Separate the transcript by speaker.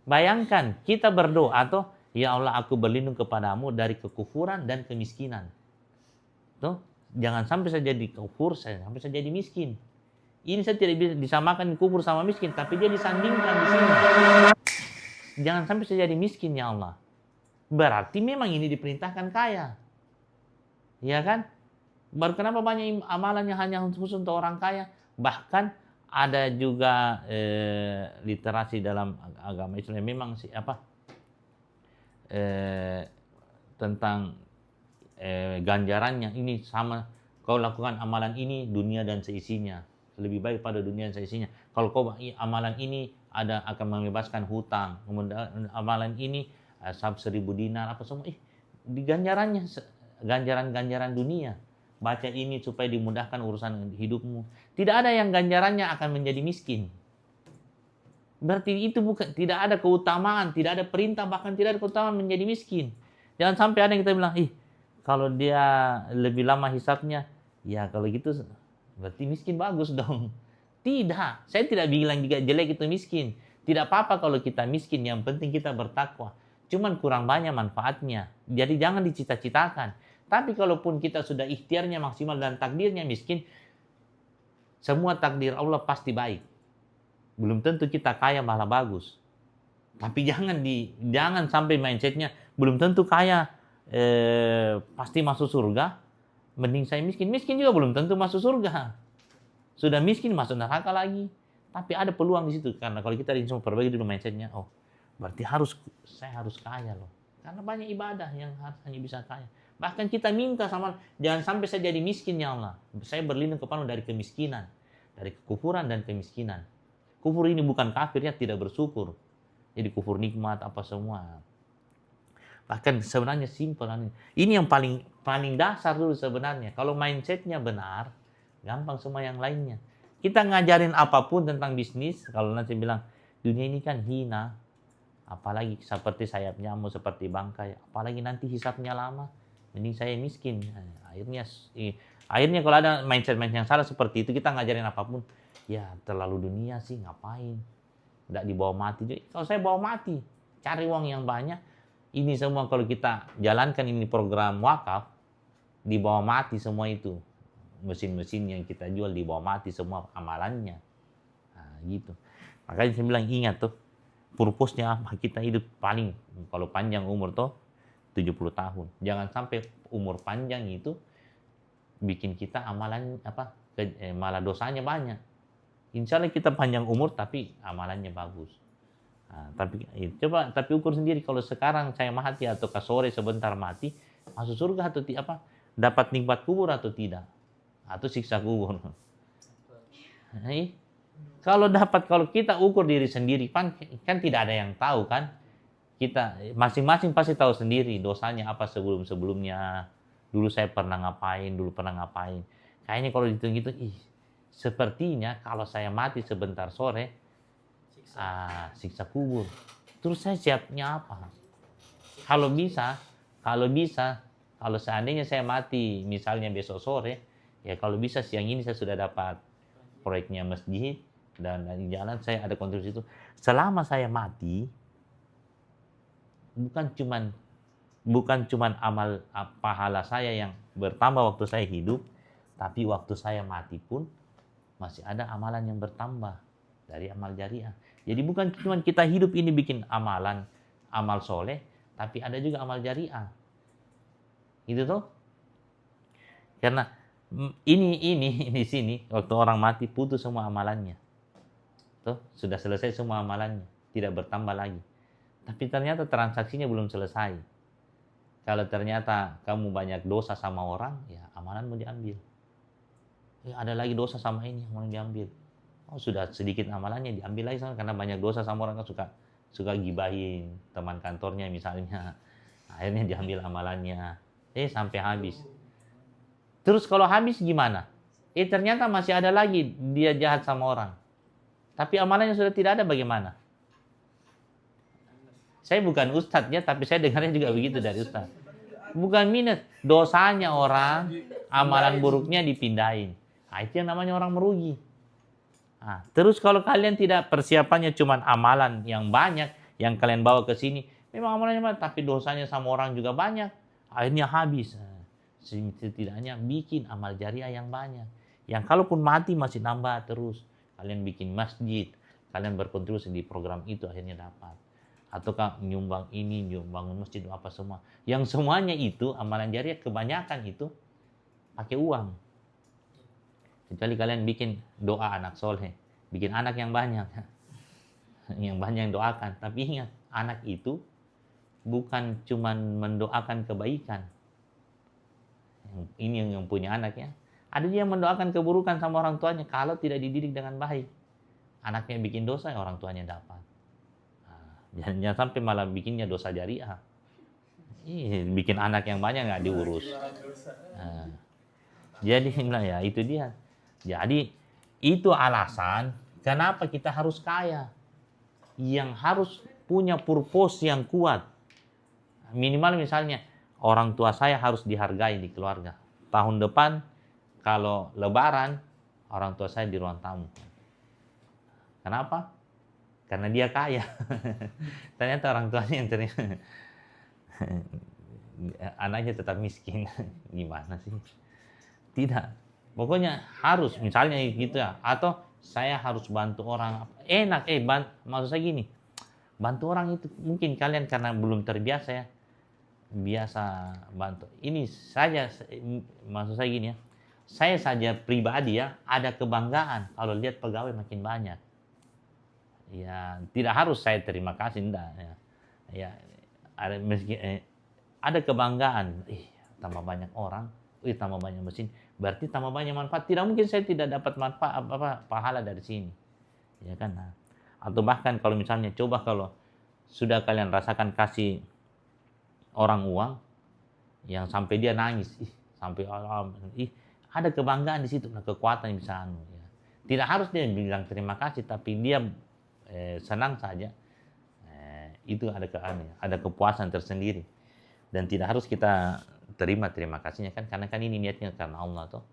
Speaker 1: Bayangkan kita berdoa tuh, ya Allah aku berlindung kepadamu dari kekufuran dan kemiskinan. Tuh, jangan sampai saya jadi kufur, saya sampai saya jadi miskin. Ini saya tidak bisa disamakan kufur sama miskin, tapi dia disandingkan di sini. Jangan sampai saya jadi miskin ya Allah. Berarti memang ini diperintahkan kaya. Ya kan? Baru kenapa banyak amalannya hanya khusus untuk orang kaya? Bahkan ada juga literasi dalam agama Islam memang tentang ganjarannya ini sama. Kau lakukan amalan ini dunia dan seisinya, lebih baik pada dunia dan seisinya. Kalau kau amalan ini akan membebaskan hutang, kemudian amalan ini 1.000 dinar apa semua, di ganjaran dunia. Baca ini supaya dimudahkan urusan hidupmu. Tidak ada yang ganjarannya akan menjadi miskin. Berarti itu tidak ada keutamaan, tidak ada perintah, bahkan tidak ada keutamaan menjadi miskin. Jangan sampai ada yang kita bilang, kalau dia lebih lama hisapnya, ya kalau gitu berarti miskin bagus dong. Tidak, saya tidak bilang juga jelek itu miskin. Tidak apa-apa kalau kita miskin, yang penting kita bertakwa. Cuman kurang banyak manfaatnya. Jadi jangan dicita-citakan. Tapi kalaupun kita sudah ikhtiarnya maksimal dan takdirnya miskin, semua takdir Allah pasti baik. Belum tentu kita kaya malah bagus. Tapi jangan sampai mindsetnya belum tentu kaya pasti masuk surga. Mending saya miskin. Miskin juga belum tentu masuk surga. Sudah miskin masuk neraka lagi. Tapi ada peluang di situ, karena kalau kita langsung perbagi dulu mindsetnya, berarti saya harus kaya loh. Karena banyak ibadah yang hanya bisa kaya. Bahkan kita minta sama, jangan sampai saya jadi miskin ya Allah. Saya berlindung kepadamu dari kemiskinan, dari kekufuran dan kemiskinan. Kufur ini bukan kafir ya, tidak bersyukur. Jadi kufur nikmat apa semua. Bahkan sebenarnya simpel. Ini yang paling dasar dulu sebenarnya. Kalau mindsetnya benar, gampang semua yang lainnya. Kita ngajarin apapun tentang bisnis, kalau nanti bilang dunia ini kan hina, apalagi seperti sayap nyamuk, seperti bangkai, apalagi nanti hisapnya lama. Mending saya miskin. Akhirnya kalau ada mindset yang salah seperti itu, kita ngajarin apapun, ya terlalu dunia sih, ngapain? Nggak dibawa mati. Kalau saya bawa mati, cari uang yang banyak. Ini semua kalau kita jalankan ini program wakaf, dibawa mati semua itu. Mesin-mesin yang kita jual dibawa mati semua amalannya. Nah, gitu. Makanya saya bilang ingat tuh, purpose-nya apa? Kita hidup paling, kalau panjang umur tuh, 70 tahun. Jangan sampai umur panjang itu bikin kita amalan malah dosanya banyak. Insya Allah kita panjang umur tapi amalannya bagus. Nah, tapi ukur sendiri, kalau sekarang saya mati atau sore sebentar mati, masuk surga atau dapat nikmat kubur atau tidak, atau siksa kubur. Kalau kita ukur diri sendiri kan tidak ada yang tahu kan. Kita masing-masing pasti tahu sendiri dosanya apa sebelum-sebelumnya. Dulu saya pernah ngapain. Kayaknya kalau dihitung-hitung, sepertinya kalau saya mati sebentar sore, siksa kubur. Terus saya siapnya apa? Kalau seandainya saya mati misalnya besok sore, ya kalau bisa siang ini saya sudah dapat proyeknya masjid dan di jalan saya ada kontribusi itu. Selama saya mati, bukan cuman amal pahala saya yang bertambah waktu saya hidup, tapi waktu saya mati pun masih ada amalan yang bertambah dari amal jariah. Jadi bukan cuma kita hidup ini bikin amal soleh, tapi ada juga amal jariah. Gitu tuh. Karena ini di sini waktu orang mati putus semua amalannya. Tuh, sudah selesai semua amalannya, tidak bertambah lagi. Tapi ternyata transaksinya belum selesai. Kalau ternyata kamu banyak dosa sama orang, ya amalanmu diambil. Ada lagi dosa sama ini, amalan diambil. Sudah sedikit amalannya diambil lagi karena banyak dosa sama orang, kan suka gibahin teman kantornya misalnya. Akhirnya diambil amalannya. Sampai habis. Terus kalau habis gimana? Ternyata masih ada lagi dia jahat sama orang. Tapi amalannya sudah tidak ada, bagaimana? Saya bukan ustadznya, tapi saya dengarnya juga begitu dari ustadz. Bukan minus, dosanya orang, amalan buruknya dipindahin. Itu yang namanya orang merugi. Terus kalau kalian tidak persiapannya cuma amalan yang banyak, yang kalian bawa ke sini memang amalannya banyak, tapi dosanya sama orang juga banyak, akhirnya habis. Setidaknya bikin amal jariah yang banyak, yang kalaupun mati masih nambah terus. Kalian bikin masjid, kalian berkontribusi di program itu, akhirnya dapat. Ataukah nyumbang ini, nyumbang masjid, apa semua. Yang semuanya itu, amalan jariah kebanyakan itu pakai uang. Kecuali kalian bikin doa anak soleh, bikin anak yang banyak. Yang banyak yang doakan. Tapi ingat, anak itu bukan cuma mendoakan kebaikan. Ini yang punya anak ya. Ada dia yang mendoakan keburukan sama orang tuanya kalau tidak dididik dengan baik. Anaknya bikin dosa, orang tuanya dapat. Jangan sampai malah bikinnya dosa jariah. Bikin anak yang banyak nggak diurus. Jadi ya itu dia. Jadi itu alasan kenapa kita harus kaya. Yang harus punya purpose yang kuat. Minimal misalnya orang tua saya harus dihargai di keluarga. Tahun depan kalau lebaran orang tua saya di ruang tamu. Kenapa? Karena dia kaya. Ternyata orang tuanya yang anaknya tetap miskin. Gimana sih? Tidak. Pokoknya harus misalnya gitu ya. Atau saya harus bantu orang. Enak, maksud saya gini. Bantu orang itu mungkin kalian karena belum terbiasa ya. Biasa bantu. Ini saja, maksud saya gini ya. Saya saja pribadi ya, ada kebanggaan kalau lihat pegawai makin banyak. Ya, tidak harus saya terima kasih, enggak. Ya, ada kebanggaan. Tambah banyak orang, tambah banyak mesin, berarti tambah banyak manfaat. Tidak mungkin saya tidak dapat manfaat pahala dari sini. Ya kan? Atau bahkan kalau misalnya coba kalau sudah kalian rasakan kasih orang uang yang sampai dia nangis, sampai ada kebanggaan di situ, kekuatan yang bisa ya. Tidak harus dia bilang terima kasih, tapi dia senang saja. Itu ada kepuasan tersendiri, dan tidak harus kita terima kasihnya kan, karena kan ini niatnya karena Allah toh.